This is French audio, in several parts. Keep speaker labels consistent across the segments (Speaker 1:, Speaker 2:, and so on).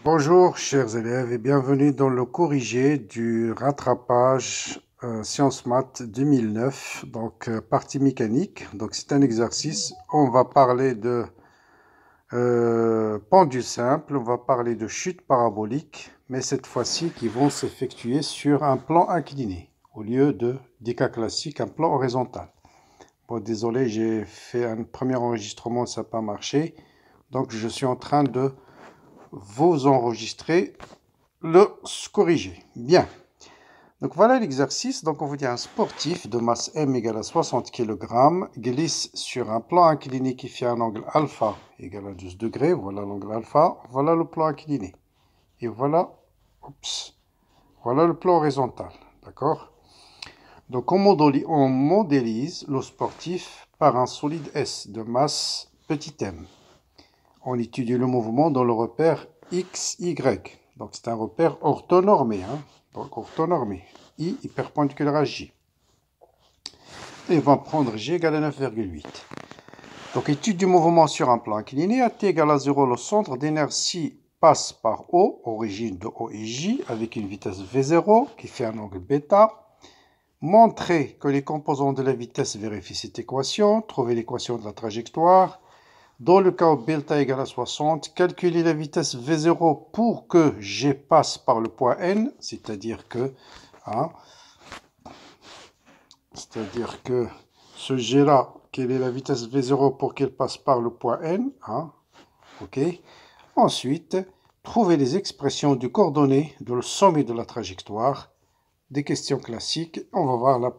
Speaker 1: Bonjour chers élèves et bienvenue dans le corrigé du rattrapage Sciences Maths 2009, donc partie mécanique. Donc c'est un exercice, on va parler de pendule simple, on va parler de chute parabolique, mais cette fois-ci qui vont s'effectuer sur un plan incliné, au lieu des cas classiques, un plan horizontal. Bon, désolé, j'ai fait un premier enregistrement, ça n'a pas marché, donc je suis en train de vous enregistrer le corriger. Bien. Donc voilà l'exercice. Donc on vous dit un sportif de masse M égale à 60 kg glisse sur un plan incliné qui fait un angle alpha égal à 12 degrés. Voilà l'angle alpha. Voilà le plan incliné. Et voilà, voilà le plan horizontal. D'accord? Donc on modélise le sportif par un solide S de masse petit m. On étudie le mouvement dans le repère X, Y. Donc c'est un repère orthonormé. Donc orthonormé. I est perpendiculaire à J. Et on va prendre G égale à 9,8. Donc étude du mouvement sur un plan incliné. À t égale à 0, le centre d'inertie passe par O, origine de O et J, avec une vitesse V0 qui fait un angle bêta. Montrer que les composants de la vitesse vérifient cette équation. Trouver l'équation de la trajectoire. Dans le cas où delta égale à 60, calculer la vitesse V0 pour que G passe par le point N, c'est-à-dire que ce G-là, quelle est la vitesse V0 pour qu'elle passe par le point N. OK. Ensuite, trouver les expressions du coordonnées de le sommet de la trajectoire. Des questions classiques. On va voir la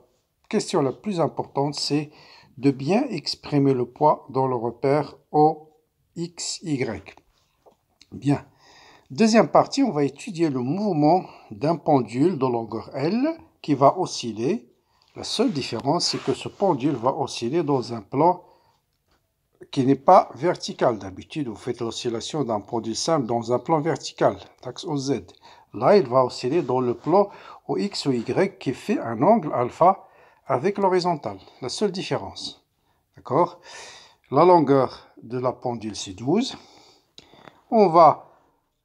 Speaker 1: question la plus importante, c'est de bien exprimer le poids dans le repère O, X, Y. Bien. Deuxième partie, on va étudier le mouvement d'un pendule de longueur L qui va osciller. La seule différence, c'est que ce pendule va osciller dans un plan qui n'est pas vertical. D'habitude, vous faites l'oscillation d'un pendule simple dans un plan vertical, axe OZ. Là, il va osciller dans le plan au X ou Y qui fait un angle alpha avec l'horizontale. La seule différence. D'accord? La longueur de la pendule, c'est 12. On va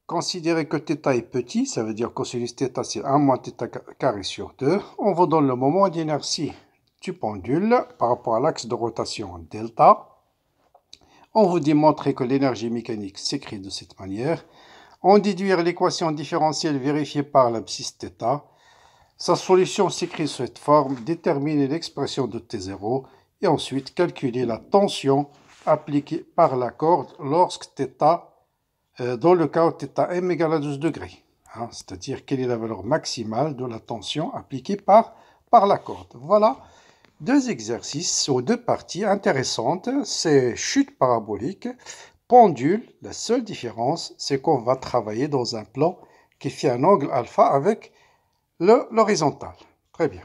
Speaker 1: considérer que θ est petit, ça veut dire cosinus θ, c'est 1 moins θ carré sur 2. On va dans le moment d'inertie du pendule par rapport à l'axe de rotation delta. On vous démontrer que l'énergie mécanique s'écrit de cette manière. On déduire l'équation différentielle vérifiée par l'abscisse θ. Sa solution s'écrit sous cette forme. Déterminer l'expression de T0 et ensuite calculer la tension appliquée par la corde lorsque θ, dans le cas où θm égale à 12 degrés. C'est-à-dire quelle est la valeur maximale de la tension appliquée par la corde. Voilà deux exercices ou deux parties intéressantes. C'est chute parabolique, pendule. La seule différence, c'est qu'on va travailler dans un plan qui fait un angle alpha avec l'horizontale. Très bien.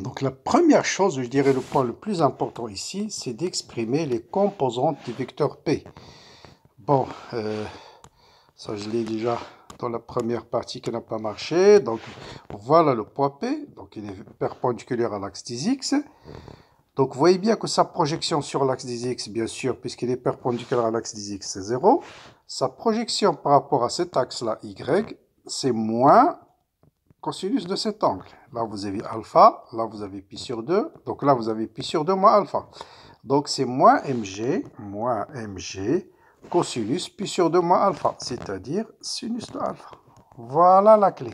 Speaker 1: Donc la première chose, je dirais le point le plus important ici, c'est d'exprimer les composantes du vecteur P. Bon, ça je l'ai déjà dans la première partie qui n'a pas marché. Donc voilà le point P, donc il est perpendiculaire à l'axe des X. Donc vous voyez bien que sa projection sur l'axe des X, bien sûr, puisqu'il est perpendiculaire à l'axe des X, c'est 0. Sa projection par rapport à cet axe-là, Y, c'est moins cosinus de cet angle. Là, vous avez alpha, là, vous avez pi sur 2. Donc là, vous avez pi sur 2 moins alpha. Donc c'est moins mg, cosinus pi sur 2 moins alpha, c'est-à-dire sinus de alpha. Voilà la clé.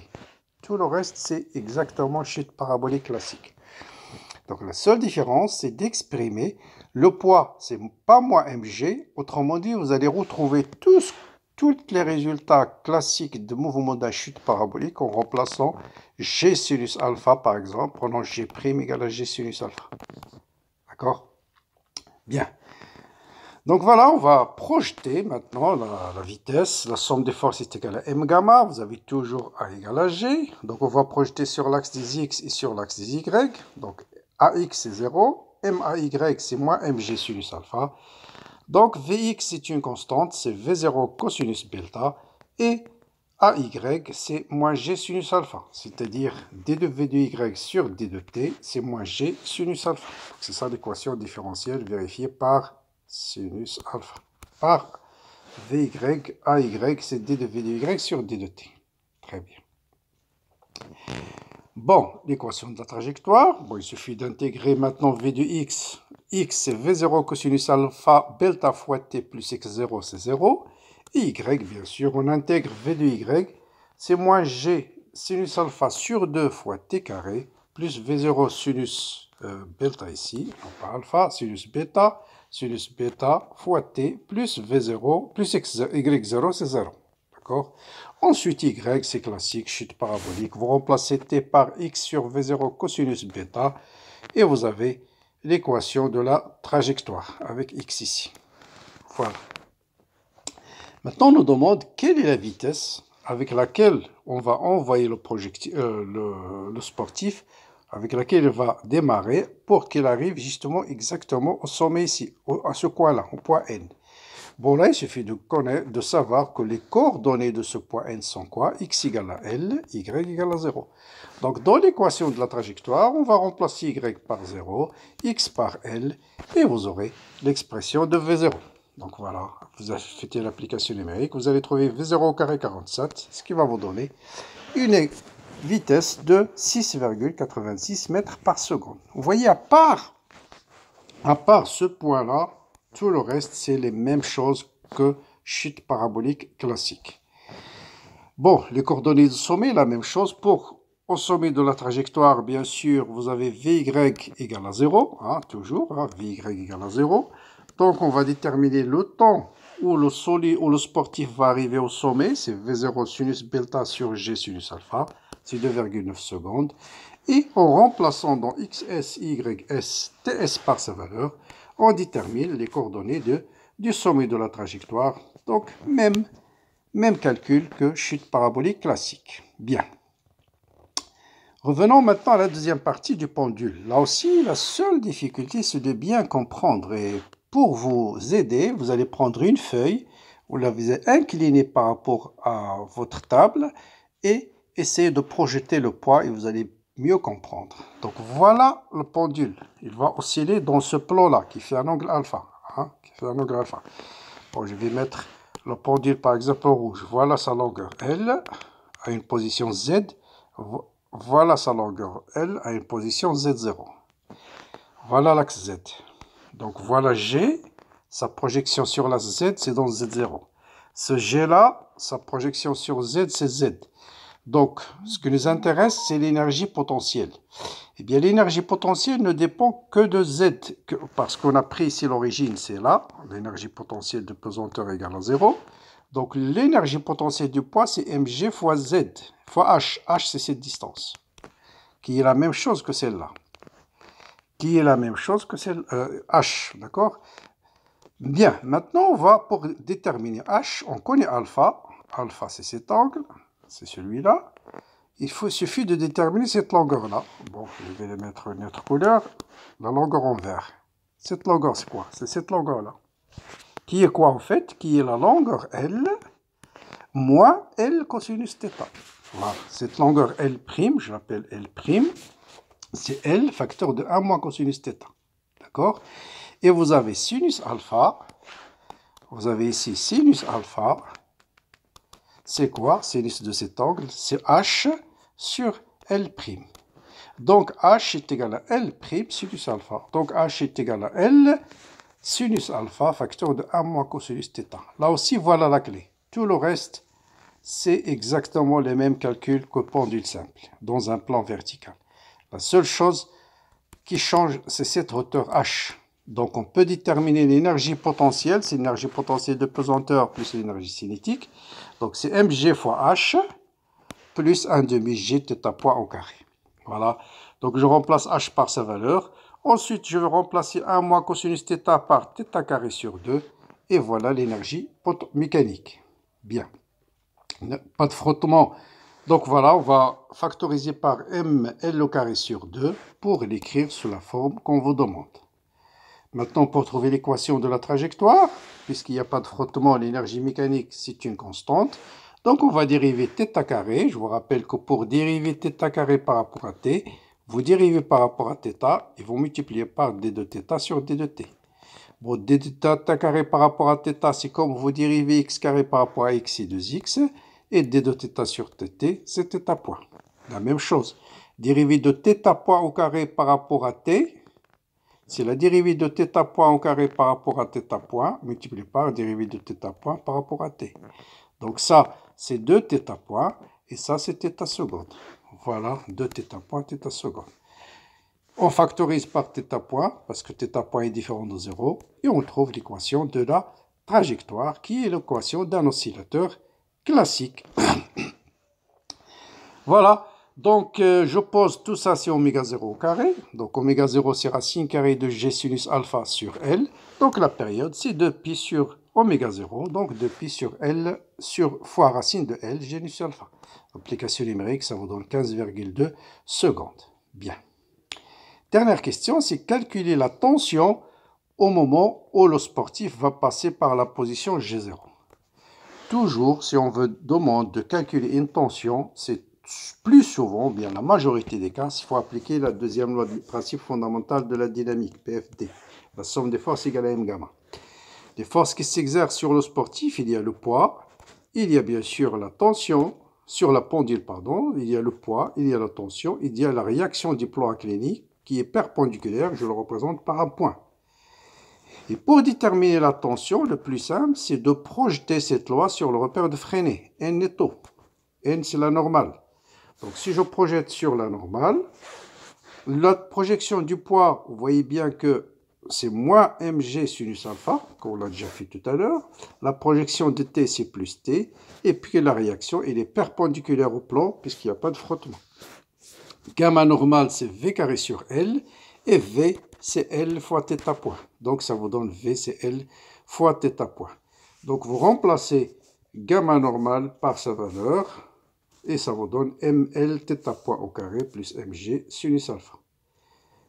Speaker 1: Tout le reste, c'est exactement chute parabolique classique. Donc la seule différence, c'est d'exprimer le poids, c'est pas moins mg. Autrement dit, vous allez retrouver tous les résultats classiques de mouvement de chute parabolique en remplaçant g sinus alpha, par exemple, prenant g' égale à g sinus alpha. D'accord? Bien. Donc voilà, on va projeter maintenant la vitesse. La somme des forces est égale à m gamma. Vous avez toujours A égale à g. Donc on va projeter sur l'axe des x et sur l'axe des y. Donc AX c'est 0. MAY c'est moins mg sinus alpha. Donc Vx c'est une constante, c'est V0 cosinus delta. Et AY c'est moins g sinus alpha. C'est-à-dire d de V de y sur d de t, c'est moins g sinus alpha. C'est ça l'équation différentielle vérifiée par sinus alpha, par Vy, AY, c'est D de V de Y sur D de T. Très bien. Bon, l'équation de la trajectoire, bon, il suffit d'intégrer maintenant V de X. X, c'est V0 cosinus alpha delta fois T plus X0, c'est 0. Et Y, bien sûr, on intègre V de Y, c'est moins G sinus alpha sur 2 fois T carré, plus V0 sinus bêta ici, non pas alpha, sinus bêta fois T, plus V0, plus Y0, c'est 0. D'accord? Ensuite, Y, c'est classique, chute parabolique. Vous remplacez T par X sur V0 cosinus bêta, et vous avez l'équation de la trajectoire, avec X ici. Voilà. Maintenant, on nous demande quelle est la vitesse avec laquelle on va envoyer le sportif, avec laquelle il va démarrer pour qu'il arrive justement exactement au sommet ici, à ce coin-là, au point N. Bon, là, il suffit de savoir que les coordonnées de ce point N sont quoi? X égale à L, Y égale à 0. Donc, dans l'équation de la trajectoire, on va remplacer Y par 0, X par L, et vous aurez l'expression de V0. Donc voilà, vous avez fait l'application numérique, vous allez trouver V0 au carré 47, ce qui va vous donner une vitesse de 6,86 mètres par seconde. Vous voyez, à part ce point-là, tout le reste, c'est les mêmes choses que chute parabolique classique. Bon, les coordonnées du sommet, la même chose. Au sommet de la trajectoire, bien sûr, vous avez Vy égale à 0, hein, toujours, hein, Vy égale à 0. Donc, on va déterminer le temps où le sportif va arriver au sommet. C'est V0 sinus delta sur G sinus alpha. C'est 2,9 secondes. Et en remplaçant dans XS, YS, TS par sa valeur, on détermine les coordonnées du sommet de la trajectoire. Donc, même calcul que chute parabolique classique. Bien. Revenons maintenant à la deuxième partie du pendule. Là aussi, la seule difficulté, c'est de bien comprendre. Et pour vous aider, vous allez prendre une feuille, vous la incliner par rapport à votre table et essayer de projeter le poids et vous allez mieux comprendre. Donc voilà le pendule. Il va osciller dans ce plan-là qui fait un angle alpha. Hein, Bon, je vais mettre le pendule par exemple en rouge. Voilà sa longueur L à une position Z. Voilà sa longueur L à une position Z0. Voilà l'axe Z. Donc voilà G, sa projection sur l'axe Z, c'est dans Z0. Ce G-là, sa projection sur Z, c'est Z. Donc, ce qui nous intéresse, c'est l'énergie potentielle. Eh bien, l'énergie potentielle ne dépend que de Z, parce qu'on a pris ici l'origine, c'est là, l'énergie potentielle de pesanteur égale à 0. Donc, l'énergie potentielle du poids, c'est mg fois Z, fois h. H, c'est cette distance, qui est la même chose que celle-là. H, d'accord? Bien, maintenant, on va, pour déterminer h, on connaît alpha. Alpha, c'est cet angle, c'est celui-là. Il suffit de déterminer cette longueur-là. Bon, je vais le mettre une autre couleur. La longueur en vert. Cette longueur, c'est quoi? C'est cette longueur-là. Qui est quoi, en fait? Qui est la longueur L moins L cosinus θ. Voilà, cette longueur L', je l'appelle L', c'est L facteur de 1 moins cosinus θ. D'accord? Et vous avez sinus alpha. Vous avez ici sinus alpha. C'est quoi? Sinus de cet angle, c'est H sur L'. Donc H est égal à L' sinus alpha. Donc H est égal à L sinus alpha facteur de 1 moins cosinus θ. Là aussi, voilà la clé. Tout le reste, c'est exactement les mêmes calculs que pendule simple, dans un plan vertical. La seule chose qui change, c'est cette hauteur H. Donc on peut déterminer l'énergie potentielle, c'est l'énergie potentielle de pesanteur plus l'énergie cinétique. Donc c'est mg fois h plus 1 demi g θ point au carré. Voilà, donc je remplace h par sa valeur. Ensuite, je vais remplacer 1 moins cosinus θ par θ carré sur 2. Et voilà l'énergie mécanique. Bien. Pas de frottement. Donc voilà, on va factoriser par ml au carré sur 2 pour l'écrire sous la forme qu'on vous demande. Maintenant, pour trouver l'équation de la trajectoire, puisqu'il n'y a pas de frottement, l'énergie mécanique, c'est une constante. Donc, on va dériver θ carré. Je vous rappelle que pour dériver θ carré par rapport à t, vous dérivez par rapport à θ et vous multipliez par d de θ sur d de t. Bon, d de θ carré par rapport à θ, c'est comme vous dérivez x carré par rapport à x, c'est 2x. Et d de θ sur tt, c'est θ point. La même chose. Dérivée de θ point au carré par rapport à t, c'est la dérivée de θ point au carré par rapport à θ point, multiplié par la dérivée de θ point par rapport à t. Donc ça, c'est 2θ point, et ça, c'est θ seconde. Voilà, 2θ point, θ seconde. On factorise par θ point, parce que θ point est différent de 0, et on trouve l'équation de la trajectoire, qui est l'équation d'un oscillateur classique. Voilà, donc je pose tout ça, c'est oméga 0 au carré. Donc oméga 0, c'est racine carrée de G sinus alpha sur L. Donc la période, c'est 2pi sur oméga 0, donc 2pi sur L fois racine de L, G sinus alpha. Application numérique, ça vous donne 15,2 secondes. Bien. Dernière question, c'est calculer la tension au moment où le sportif va passer par la position G0. Toujours, si on veut demande de calculer une tension, c'est plus souvent, bien la majorité des cas, il faut appliquer la deuxième loi du principe fondamental de la dynamique, PFD. La somme des forces égale à M gamma. Les forces qui s'exercent sur le sportif, il y a le poids, il y a bien sûr la tension, sur la pendule, pardon, il y a le poids, il y a la tension, il y a la réaction du plan incliné qui est perpendiculaire, je le représente par un point. Et pour déterminer la tension, le plus simple, c'est de projeter cette loi sur le repère de Freinet, N est tau. N, c'est la normale. Donc, si je projette sur la normale, la projection du poids, vous voyez bien que c'est moins mg sinus alpha, qu'on l'a déjà fait tout à l'heure. La projection de t, c'est plus t. Et puis la réaction, elle est perpendiculaire au plan, puisqu'il n'y a pas de frottement. Gamma normal, c'est v carré sur L. Et v, c'est L fois θ point. Donc, ça vous donne v, c'est L fois θ point. Donc, vous remplacez gamma normal par sa valeur. Et ça vous donne ml θ point au carré plus mg sinus alpha.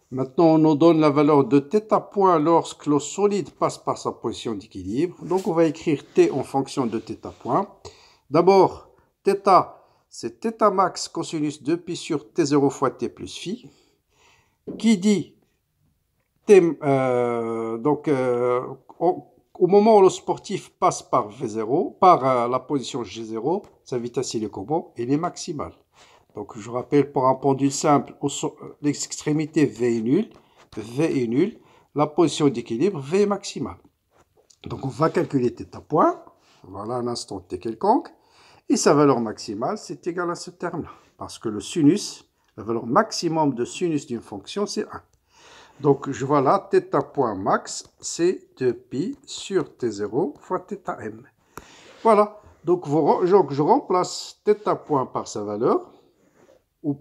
Speaker 1: Maintenant, on nous donne la valeur de θ point lorsque le solide passe par sa position d'équilibre. Donc, on va écrire t en fonction de θ point. D'abord, θ, c'est θ max cosinus 2pi sur t0 fois t plus phi. Qui dit t, au moment où le sportif passe par V0, par la position G0, sa vitesse il est comment? Il est maximale. Donc je rappelle, pour un pendule simple, l'extrémité V est nulle, la position d'équilibre V est maximale. Donc on va calculer θ point, voilà un instant t quelconque, et sa valeur maximale c'est égal à ce terme-là, parce que le sinus, la valeur maximum de sinus d'une fonction c'est 1. Donc, vois là, θ point max, c'est 2pi sur t0 fois θm. Voilà. Donc, je remplace θ point par sa valeur, où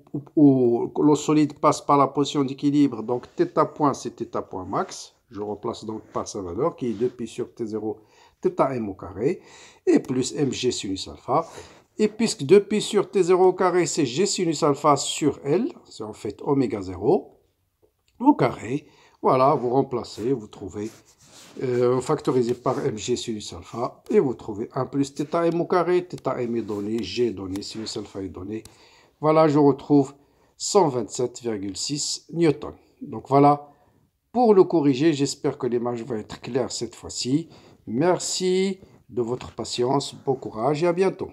Speaker 1: le solide passe par la position d'équilibre. Donc, θ point, c'est θ point max. Je remplace donc par sa valeur, qui est 2pi sur t0 θm au carré, et plus mg sinus alpha. Et puisque 2pi sur t0 au carré, c'est g sinus alpha sur L, c'est en fait oméga 0. Au carré, voilà, vous remplacez, vous trouvez, factorisé par mg sinus alpha, et vous trouvez 1 plus θm au carré, θm est donné, g est donné, sinus alpha est donné. Voilà, je retrouve 127,6 newtons. Donc voilà, pour le corriger, j'espère que l'image va être claire cette fois-ci. Merci de votre patience, bon courage et à bientôt.